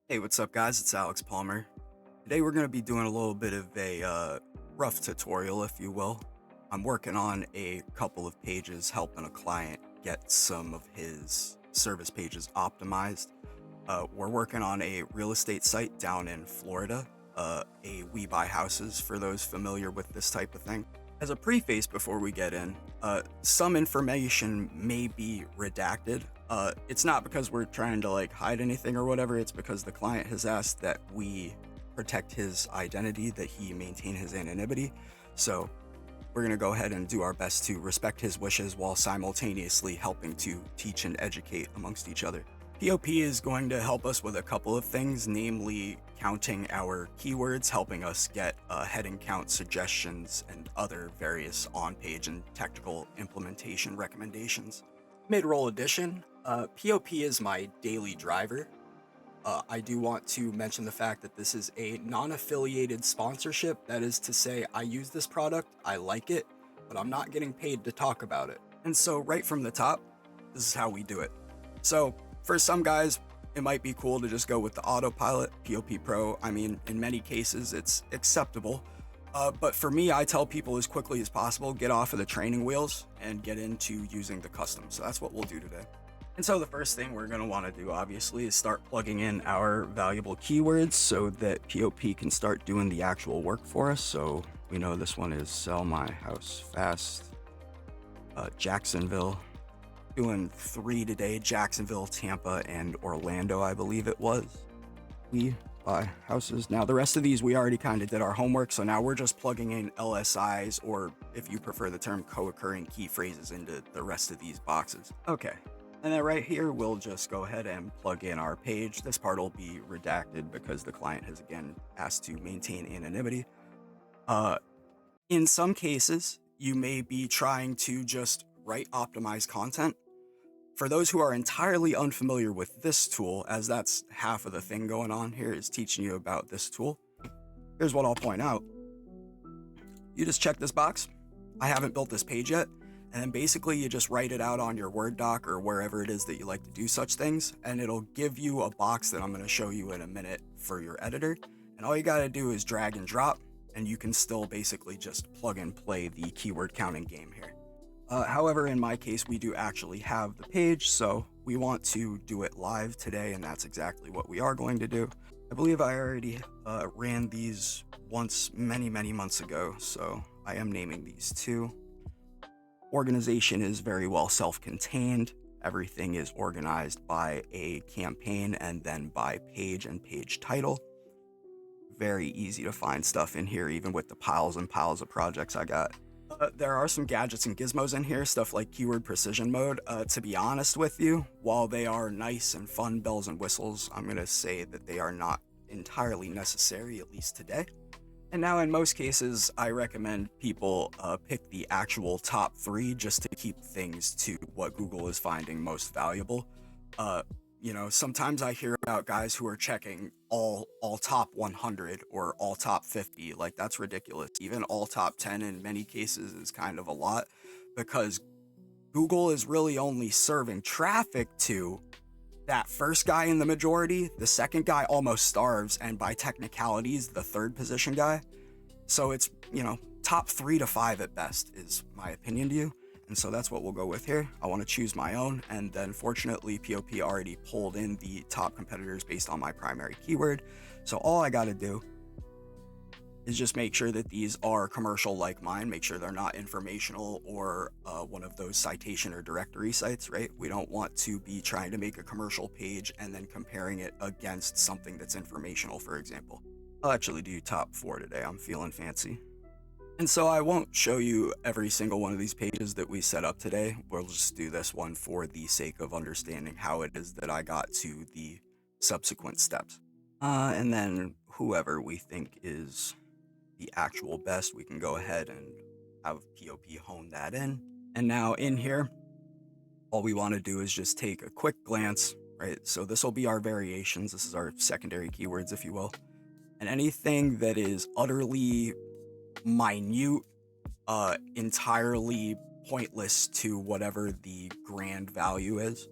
Hey, what's up, guys? It's Alex Palmer. Today we're going to be doing a little bit of a rough tutorial, if you will. I'm working on a couple of pages helping a client get some of his service pages optimized. We're working on a real estate site down in Florida, a We Buy Houses for those familiar with this type of thing. As a preface before we get in, some information may be redacted. It's not because we're trying to hide anything or whatever, it's because the client has asked that we protect his identity, that he maintain his anonymity. So we're going to go ahead and do our best to respect his wishes while simultaneously helping to teach and educate amongst each other. POP is going to help us with a couple of things, namely counting our keywords, helping us get heading count suggestions and other various on-page and technical implementation recommendations. Mid-roll edition, POP is my daily driver. I do want to mention the fact that this is a non-affiliated sponsorship. That is to say, I use this product, I like it, but I'm not getting paid to talk about it. And so right from the top, this is how we do it. So for some guys, it might be cool to just go with the autopilot, POP Pro. I mean, in many cases, it's acceptable. But for me, I tell people as quickly as possible, get off of the training wheels and get into using the custom. So that's what we'll do today. And so the first thing we're going to want to do, obviously, is start plugging in our valuable keywords so that POP can start doing the actual work for us. So we know this one is sell my house fast, Jacksonville. Doing 3 today, Jacksonville, Tampa, and Orlando, I believe it was. We buy houses. Now, the rest of these, we already kind of did our homework, so now we're just plugging in LSIs, or if you prefer the term, co-occurring key phrases into the rest of these boxes. Okay, and then right here, we'll just go ahead and plug in our page. This part will be redacted because the client has, again, asked to maintain anonymity. In some cases, you may be trying to just write optimized content. For those who are entirely unfamiliar with this tool, as that's half of the thing going on here is teaching you about this tool, here's what I'll point out. You just check this box. I haven't built this page yet. And then basically you just write it out on your Word doc or wherever it is that you like to do such things. And it'll give you a box that I'm going to show you in a minute for your editor. And all you got to do is drag and drop, and you can still basically just plug and play the keyword counting game here. However, in my case, we do actually have the page, so we want to do it live today, and that's exactly what we are going to do. I believe I already ran these once many months ago, so I am naming these two. Organization is very well self-contained. Everything is organized by a campaign and then by page and page title. Very easy to find stuff in here, even with the piles and piles of projects I got. There are some gadgets and gizmos in here, stuff like keyword precision mode. To be honest with you, while they are nice and fun bells and whistles, I'm going to say that they are not entirely necessary, at least today. And now in most cases, I recommend people pick the actual top 3 just to keep things to what Google is finding most valuable. Sometimes I hear about guys who are checking all top 100 or all top 50. Like, that's ridiculous. Even all top 10 in many cases is kind of a lot, because Google is really only serving traffic to that first guy in the majority. The second guy almost starves, and by technicalities, the third position guy. So it's, top 3 to 5 at best is my opinion to you. And so that's what we'll go with here. I want to choose my own, and then fortunately POP already pulled in the top competitors based on my primary keyword. So all I got to do is just make sure that these are commercial like mine, make sure they're not informational or one of those citation or directory sites, right? We don't want to be trying to make a commercial page and then comparing it against something that's informational, for example. I'll actually do top 4 today. I'm feeling fancy. And so I won't show you every single one of these pages that we set up today. We'll just do this one for the sake of understanding how it is that I got to the subsequent steps. And then whoever we think is the actual best, we can go ahead and have POP hone that in. And now in here, all we want to do is just take a quick glance, right? So this will be our variations. This is our secondary keywords, if you will. And anything that is utterly minute, entirely pointless to whatever the grand value is,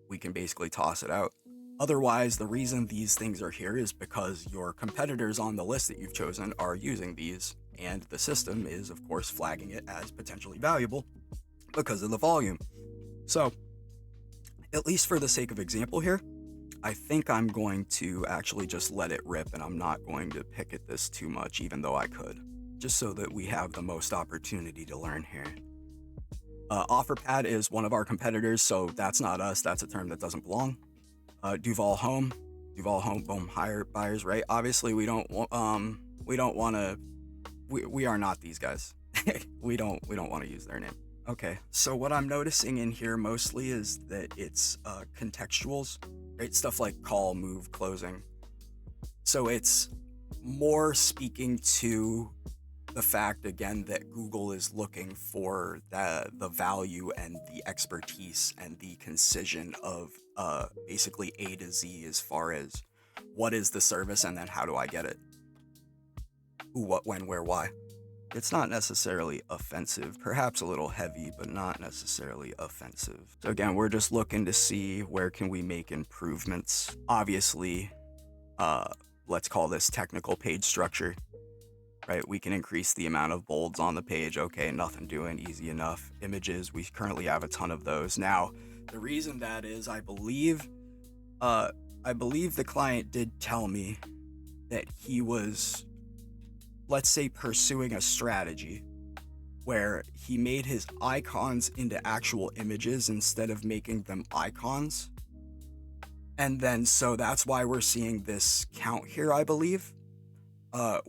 we can basically toss it out. Otherwise, the reason these things are here is because your competitors on the list that you've chosen are using these, and the system is, of course, flagging it as potentially valuable because of the volume. So, at least for the sake of example here, I think I'm going to actually just let it rip, and I'm not going to pick at this too much, even though I could, just so that we have the most opportunity to learn here. OfferPad is one of our competitors, so that's not us. That's a term that doesn't belong. Duval Home boom hire buyers, right? Obviously, we don't want to. We are not these guys. we don't want to use their name. Okay, so what I'm noticing in here mostly is that it's contextuals, right? Stuff like call, move, closing. So it's more speaking to the fact, again, that Google is looking for the value and the expertise and the concision of basically A to Z as far as what is the service and then how do I get it? Who, what, when, where, why. It's not necessarily offensive, perhaps a little heavy, but not necessarily offensive. So again, we're just looking to see where can we make improvements. Obviously, let's call this technical page structure, right? We can increase the amount of bolds on the page. Okay, nothing doing, easy enough. Images, we currently have a ton of those. Now, the reason that is, I believe the client did tell me that he was, let's say, pursuing a strategy where he made his icons into actual images instead of making them icons. And then, so that's why we're seeing this count here, I believe.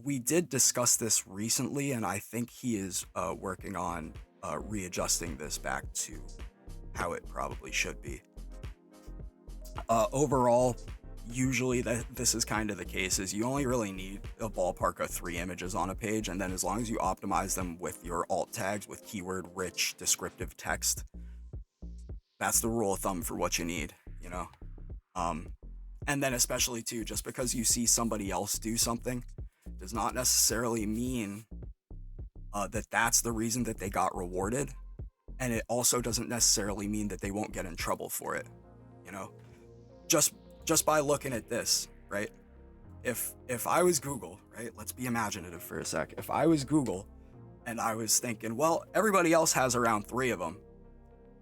We did discuss this recently, and I think he is working on readjusting this back to how it probably should be. Overall, usually this is kind of the case, is you only really need a ballpark of 3 images on a page, and then as long as you optimize them with your alt tags with keyword rich descriptive text, that's the rule of thumb for what you need, you know. And then especially too, just because you see somebody else do something does not necessarily mean that that's the reason that they got rewarded, and it also doesn't necessarily mean that they won't get in trouble for it, you know. Just by looking at this, right? If I was Google, right? Let's be imaginative for a sec. If I was Google and I was thinking, well, everybody else has around 3 of them,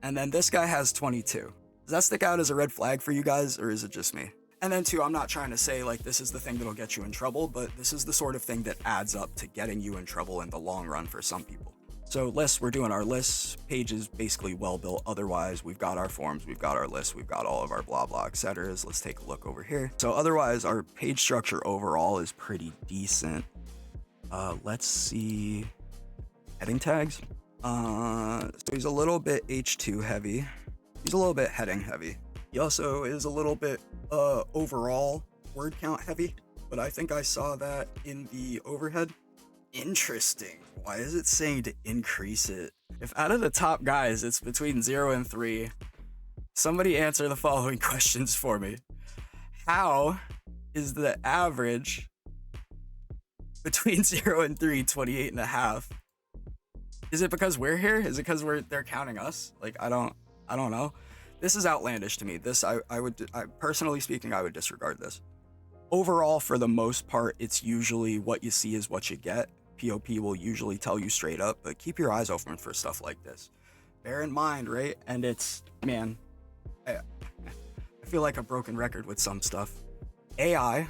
and then this guy has 22. Does that stick out as a red flag for you guys, or is it just me? And then too, I'm not trying to say like this is the thing that'll get you in trouble, but this is the sort of thing that adds up to getting you in trouble in the long run for some people. So lists, we're doing our lists. Pages basically well built. Otherwise, we've got our forms, we've got our lists, we've got all of our blah blah etc. Let's take a look over here. So otherwise, our page structure overall is pretty decent. Let's see heading tags. So he's a little bit H2 heavy. He's a little bit heading heavy. He also is a little bit overall word count heavy, but I think I saw that in the overhead. Interesting. Why is it saying to increase it? If out of the top guys it's between 0 and 3, somebody answer the following questions for me. How is the average between 0 and 3 28.5? Is it because we're here? Is it because they're counting us? Like, I don't know. This is outlandish to me. This, I personally speaking, I would disregard this. Overall, for the most part, it's usually what you see is what you get. POP will usually tell you straight up, but keep your eyes open for stuff like this. Bear in mind, right? And it's, man, I feel like a broken record with some stuff. AI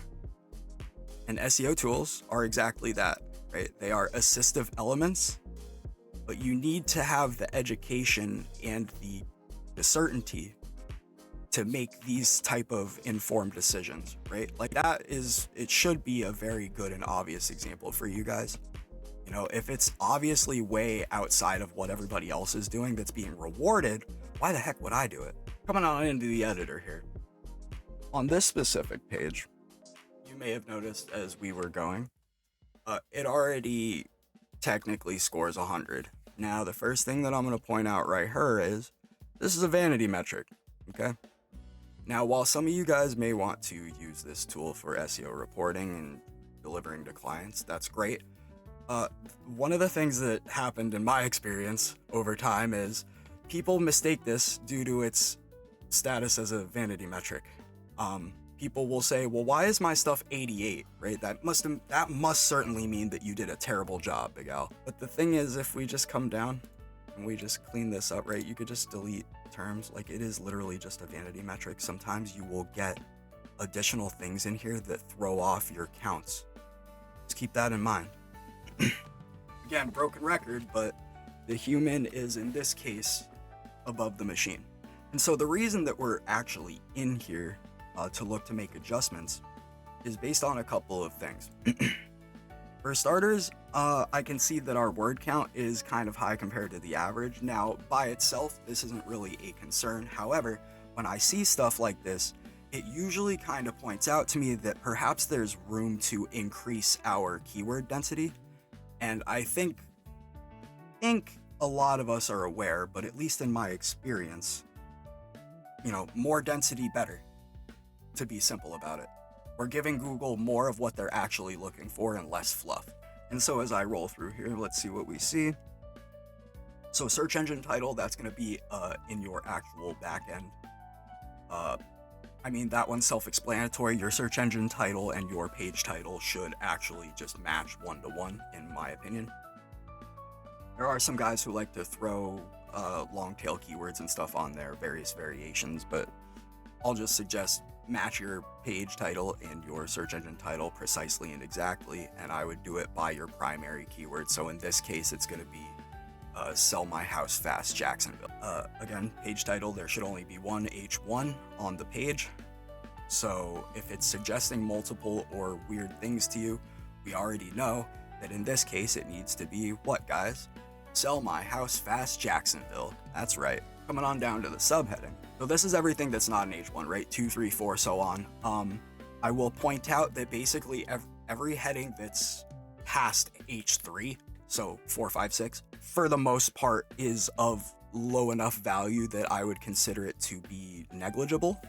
and SEO tools are exactly that, right? They are assistive elements, but you need to have the education and the certainty to make these type of informed decisions, right? Like that is, it should be a very good and obvious example for you guys. You know, if it's obviously way outside of what everybody else is doing that's being rewarded, why the heck would I do it? Coming on into the editor here. On this specific page, you may have noticed as we were going, it already technically scores 100. Now, the first thing that I'm going to point out right here is this is a vanity metric, okay? Now, while some of you guys may want to use this tool for SEO reporting and delivering to clients, that's great. One of the things that happened in my experience over time is people mistake this due to its status as a vanity metric. People will say, well, why is my stuff 88, right? That must certainly mean that you did a terrible job, Big Al. But the thing is, if we just come down and we just clean this up, right, you could just delete terms. Like, it is literally just a vanity metric. Sometimes you will get additional things in here that throw off your counts. Just keep that in mind. Again, broken record, but the human is, in this case, above the machine. And so the reason that we're actually in here to look to make adjustments is based on a couple of things. For starters, I can see that our word count is kind of high compared to the average. Now, by itself, this isn't really a concern. However, when I see stuff like this, it usually kind of points out to me that perhaps there's room to increase our keyword density. And I think a lot of us are aware, but at least in my experience, more density better, to be simple about it. We're giving Google more of what they're actually looking for and less fluff. And so as I roll through here, let's see what we see. So search engine title, that's going to be in your actual backend. That one's self-explanatory. Your search engine title and your page title should actually just match 1-to-1, in my opinion. There are some guys who like to throw long tail keywords and stuff on there, various variations, but I'll just suggest match your page title and your search engine title precisely and exactly, and I would do it by your primary keyword. So in this case, it's going to be sell my house fast, Jacksonville. Again, page title, there should only be one H1 on the page. So if it's suggesting multiple or weird things to you, we already know that in this case, it needs to be what, guys? Sell my house fast, Jacksonville. That's right. Coming on down to the subheading. So this is everything that's not an H1, right? 2, 3, 4, so on. I will point out that basically every heading that's past H3, so 4, 5, 6, for the most part is of low enough value that I would consider it to be negligible.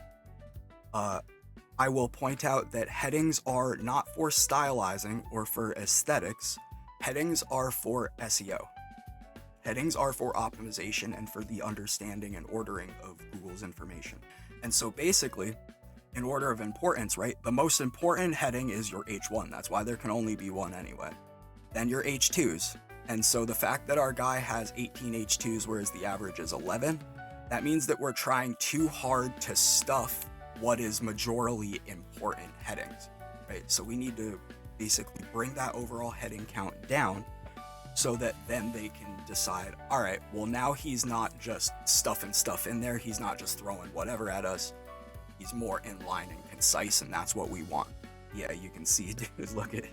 I will point out that headings are not for stylizing or for aesthetics. Headings are for SEO. Headings are for optimization and for the understanding and ordering of Google's information. And so basically, in order of importance, right, the most important heading is your H1. That's why there can only be one anyway. Then your H2s. And so the fact that our guy has 18 H2s, whereas the average is 11, that means that we're trying too hard to stuff what is majorly important headings, right? So we need to basically bring that overall heading count down so that then they can decide, all right, well, now he's not just stuffing stuff in there. He's not just throwing whatever at us. He's more in line and concise, and that's what we want. Yeah, you can see, dude, look at it.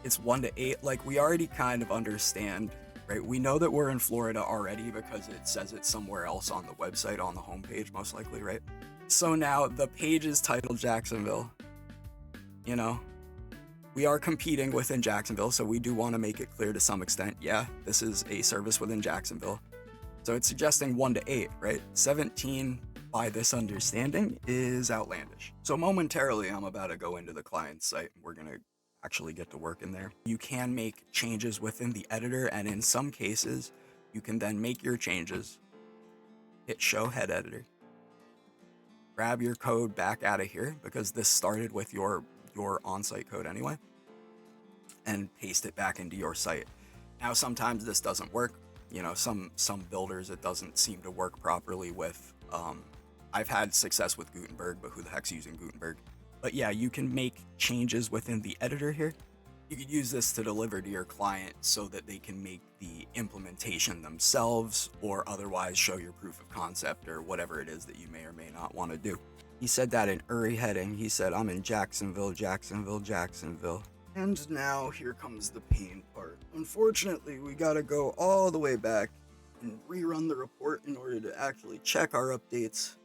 It's 1 to 8. Like, we already kind of understand, right? We know that we're in Florida already because it says it somewhere else on the website, on the homepage, most likely, right? So now the page is titled Jacksonville. We are competing within Jacksonville, so we do want to make it clear to some extent, yeah, this is a service within Jacksonville. So it's suggesting 1 to 8, right? 17 by this understanding is outlandish. So momentarily, I'm about to go into the client's site. We're going to actually get to work in there. You can make changes within the editor, and in some cases, you can then make your changes, hit show head editor, grab your code back out of here because this started with your on-site code anyway, and paste it back into your site. Now, sometimes this doesn't work. Some builders, it doesn't seem to work properly with. I've had success with Gutenberg, but who the heck's using Gutenberg? But yeah, you can make changes within the editor here. You could use this to deliver to your client so that they can make the implementation themselves or otherwise show your proof of concept or whatever it is that you may or may not want to do. He said that in Uri heading. He said, I'm in Jacksonville, Jacksonville, Jacksonville. And now here comes the pain part. Unfortunately, we gotta go all the way back and rerun the report in order to actually check our updates.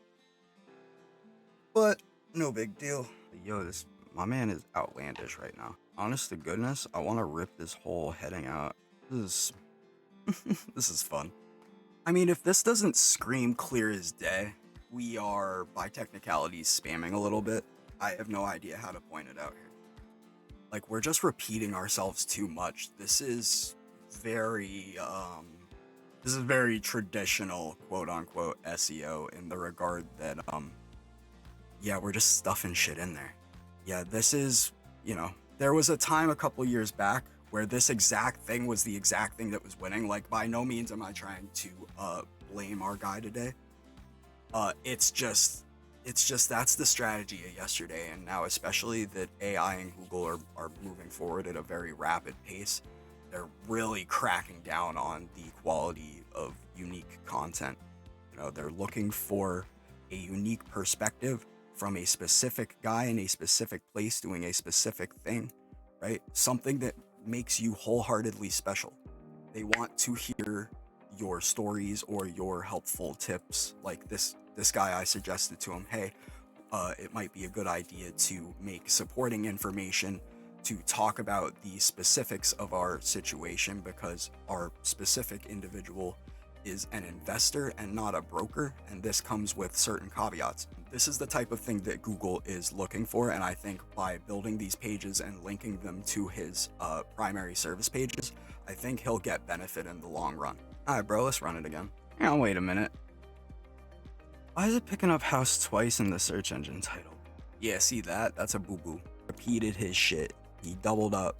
But no big deal. Yo, my man is outlandish right now. Honest to goodness, I want to rip this whole heading out. This is fun. I mean, if this doesn't scream clear as day, we are, by technicalities, spamming a little bit. I have no idea how to point it out here. Like, we're just repeating ourselves too much. This is very traditional, quote-unquote, SEO in the regard that, yeah, we're just stuffing shit in there. Yeah, this is, there was a time a couple years back where this exact thing was the exact thing that was winning. Like, by no means am I trying to blame our guy today. It's just that's the strategy of yesterday, and now especially that AI and Google are moving forward at a very rapid pace. They're really cracking down on the quality of unique content. They're looking for a unique perspective from a specific guy in a specific place doing a specific thing, right? Something that makes you wholeheartedly special. They want to hear your stories or your helpful tips. Like this guy, I suggested to him, hey, it might be a good idea to make supporting information to talk about the specifics of our situation, because our specific individual is an investor and not a broker, and this comes with certain caveats. This is the type of thing that Google is looking for, and I think by building these pages and linking them to his primary service pages, I think he'll get benefit in the long run. All right, bro, let's run it again. Oh, wait a minute. Why is it picking up house twice in the search engine title? Yeah, see that? That's a boo-boo. Repeated his shit. He doubled up.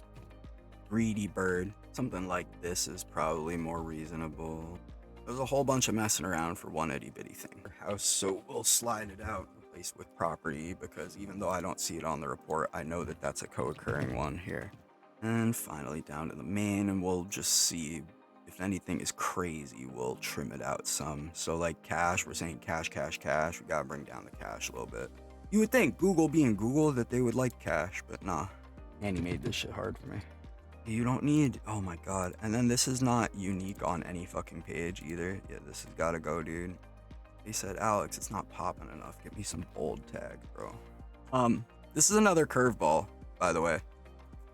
Greedy bird. Something like this is probably more reasonable. There's a whole bunch of messing around for one itty bitty thing. House, so we'll slide it out, replace with property, because even though I don't see it on the report, I know that that's a co-occurring one here. And finally down to the main, and we'll just see if anything is crazy, we'll trim it out some. So like cash, we're saying cash. We gotta bring down the cash a little bit. You would think, Google being Google, that they would like cash, but nah. And he made this shit hard for me. You don't need, oh my god. And then this is not unique on any fucking page either. Yeah, this has gotta go, dude. He said, Alex, it's not popping enough. Give me some bold tags, bro. This is another curveball, by the way.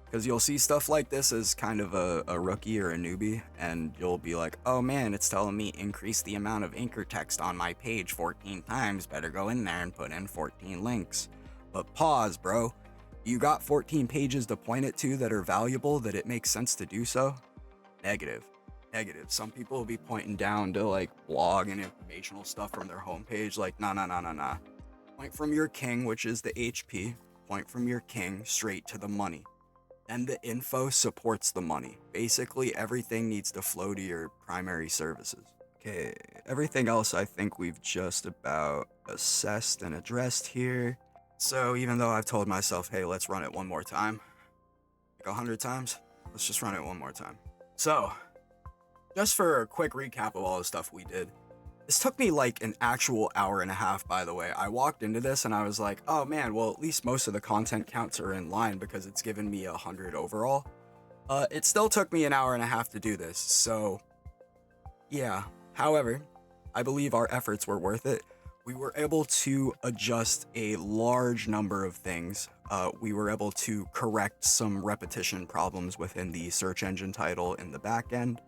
Because you'll see stuff like this as kind of a rookie or a newbie, and you'll be like, oh man, it's telling me increase the amount of anchor text on my page 14 times. Better go in there and put in 14 links. But pause, bro. You got 14 pages to point it to that are valuable, that it makes sense to do so? Negative. Some people will be pointing down to like blog and informational stuff from their homepage. Like, nah. Point from your king, which is the HP. Point from your king straight to the money. And the info supports the money. Basically, everything needs to flow to your primary services. Okay, everything else I think we've just about assessed and addressed here. So even though I've told myself, hey, let's run it one more time, like 100 times, let's just run it one more time. So, just for a quick recap of all the stuff we did, this took me like an actual hour and a half, by the way. I walked into this and I was like, oh man, well, at least most of the content counts are in line because it's given me 100 overall. It still took me an hour and a half to do this, so yeah. However, I believe our efforts were worth it. We were able to adjust a large number of things. We were able to correct some repetition problems within the search engine title in the back end.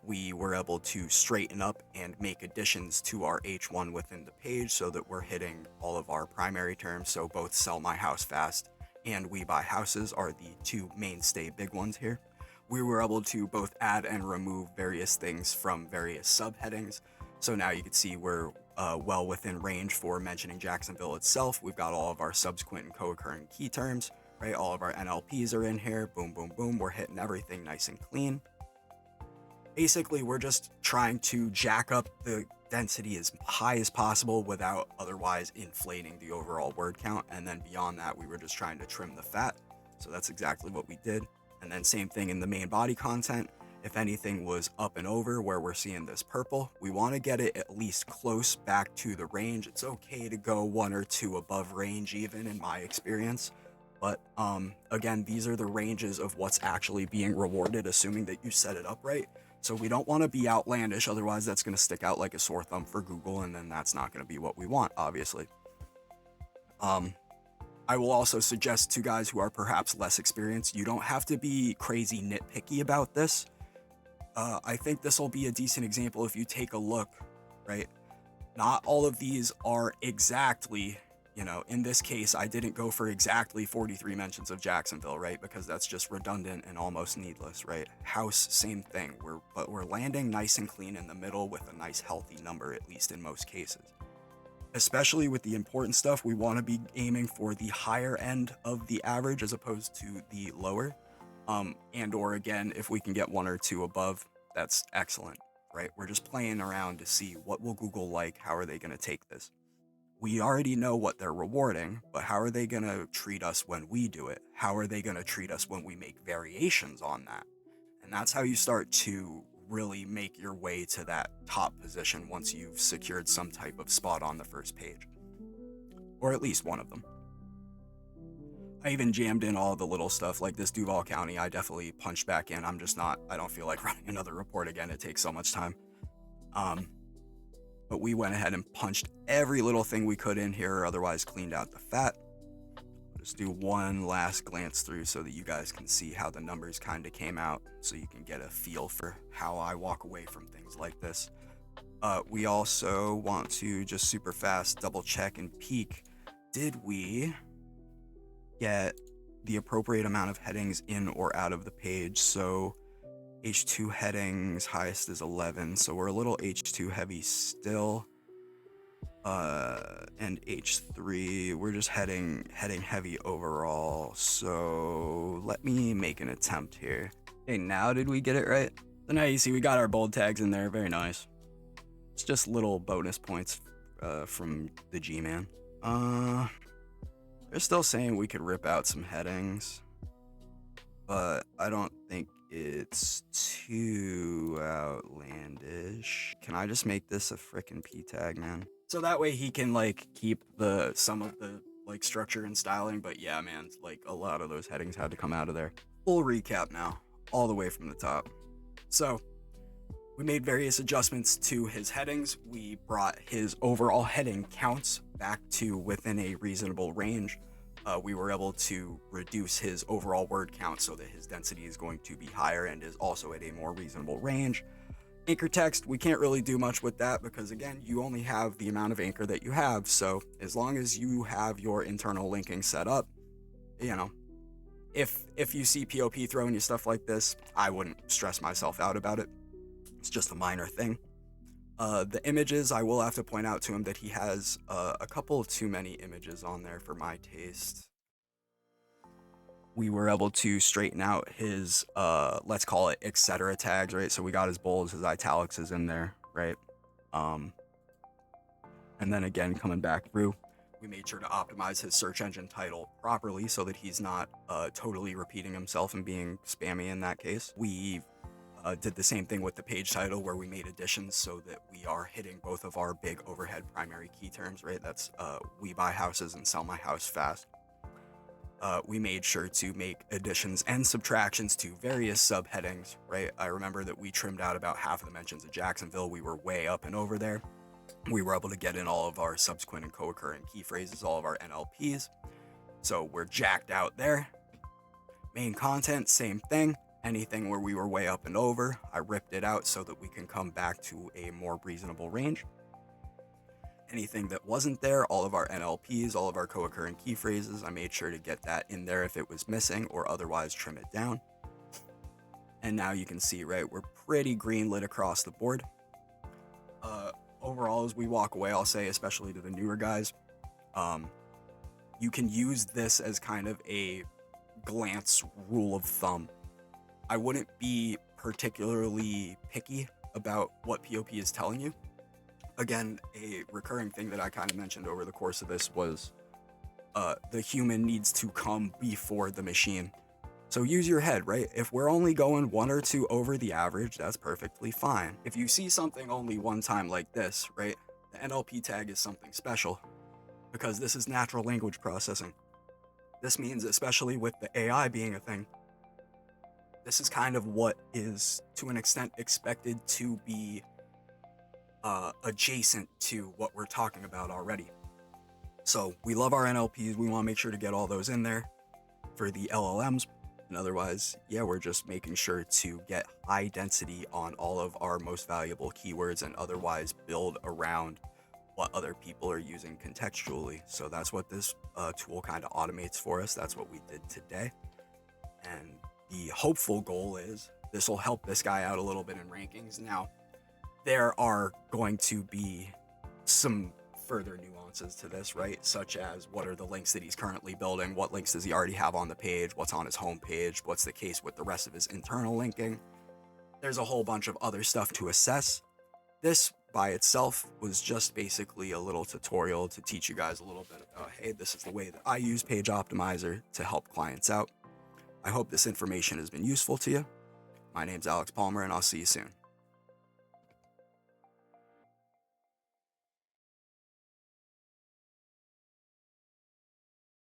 We were able to straighten up and make additions to our H1 within the page so that we're hitting all of our primary terms. So both sell my house fast and we buy houses are the two mainstay big ones here. We were able to both add and remove various things from various subheadings. So now you can see we're well within range for mentioning Jacksonville itself. We've got all of our subsequent and co-occurring key terms, right? All of our NLPs are in here. Boom, boom, boom. We're hitting everything nice and clean. Basically, we're just trying to jack up the density as high as possible without otherwise inflating the overall word count. And then beyond that, we were just trying to trim the fat. So that's exactly what we did. And then same thing in the main body content. If anything was up and over where we're seeing this purple, we want to get it at least close back to the range. It's okay to go 1 or 2 above range, even in my experience. But again, these are the ranges of what's actually being rewarded, assuming that you set it up right. So we don't want to be outlandish, otherwise that's going to stick out like a sore thumb for Google, and then that's not going to be what we want, obviously. I will also suggest to guys who are perhaps less experienced, you don't have to be crazy nitpicky about this. I think this will be a decent example if you take a look, right? Not all of these are exactly, in this case, I didn't go for exactly 43 mentions of Jacksonville, right? Because that's just redundant and almost needless, right? House, same thing. But we're landing nice and clean in the middle with a nice healthy number, at least in most cases. especially with the important stuff, we want to be aiming for the higher end of the average as opposed to the lower. And or again, if we can get 1 or 2 above, that's excellent, right? We're just playing around to see what will Google like, how are they going to take this. We already know what they're rewarding, but how are they going to treat us when we do it? How are they going to treat us when we make variations on that? And that's how you start to really make your way to that top position once you've secured some type of spot on the first page, or at least one of them. I even jammed in all the little stuff like this Duval County. I definitely punched back in. I don't feel like running another report again. It takes so much time. But we went ahead and punched every little thing we could in here, or otherwise cleaned out the fat. Just do one last glance through so that you guys can see how the numbers kind of came out, so you can get a feel for how I walk away from things like this. We also want to just super fast double check and peek. Did we get the appropriate amount of headings in or out of the page? So H2 headings, highest is 11, so we're a little H2 heavy still. And H3, we're just heading heavy overall. So let me make an attempt here. Okay, now did we get it right? So now you see we got our bold tags in there, very nice. It's just little bonus points from the G-Man. They're still saying we could rip out some headings, but I don't think it's too outlandish. Can I just make this a frickin' P tag, man? So that way he can like keep some of the like structure and styling, but yeah, man, like a lot of those headings had to come out of there. Full recap now, all the way from the top. So we made various adjustments to his headings. We brought his overall heading counts back to within a reasonable range. We were able to reduce his overall word count so that his density is going to be higher and is also at a more reasonable range. Anchor text, we can't really do much with that because again, you only have the amount of anchor that you have. So as long as you have your internal linking set up, you know, if you see POP throwing you stuff like this, I wouldn't stress myself out about it. It's just a minor thing. The images, I will have to point out to him that he has a couple of too many images on there for my taste. We were able to straighten out his, let's call it etc. tags, right? So we got his bolds, his italics is in there, right? And then again, coming back through, we made sure to optimize his search engine title properly so that he's not totally repeating himself and being spammy in that case. We did the same thing with the page title where we made additions so that we are hitting both of our big overhead primary key terms, right? That's we buy houses and sell my house fast. We made sure to make additions and subtractions to various subheadings, right? I remember that we trimmed out about half of the mentions of Jacksonville. We were way up and over there. We were able to get in all of our subsequent and co-occurring key phrases, all of our NLPs. So we're jacked out there. Main content, same thing. Anything where we were way up and over, I ripped it out so that we can come back to a more reasonable range. Anything that wasn't there, all of our NLPs, all of our co-occurring key phrases, I made sure to get that in there if it was missing or otherwise trim it down. And now you can see, right, we're pretty green lit across the board. Overall, as we walk away, I'll say, especially to the newer guys, you can use this as kind of a glance rule of thumb. I wouldn't be particularly picky about what POP is telling you. Again, a recurring thing that I kind of mentioned over the course of this was the human needs to come before the machine. So use your head, right? If we're only going 1 or 2 over the average, that's perfectly fine. If you see something only one time like this, right? The NLP tag is something special because this is natural language processing. This means, especially with the AI being a thing, this is kind of what is, to an extent, expected to be adjacent to what we're talking about already. So we love our NLPs. We want to make sure to get all those in there for the LLMs. And otherwise, yeah, we're just making sure to get high density on all of our most valuable keywords and otherwise build around what other people are using contextually. So that's what this tool kind of automates for us. That's what we did today. And the hopeful goal is this will help this guy out a little bit in rankings. Now, there are going to be some further nuances to this, right? Such as what are the links that he's currently building? What links does he already have on the page? What's on his homepage? What's the case with the rest of his internal linking? There's a whole bunch of other stuff to assess. This by itself was just basically a little tutorial to teach you guys a little bit about, hey, this is the way that I use Page Optimizer to help clients out. I hope this information has been useful to you. My name's Alex Palmer, and I'll see you soon.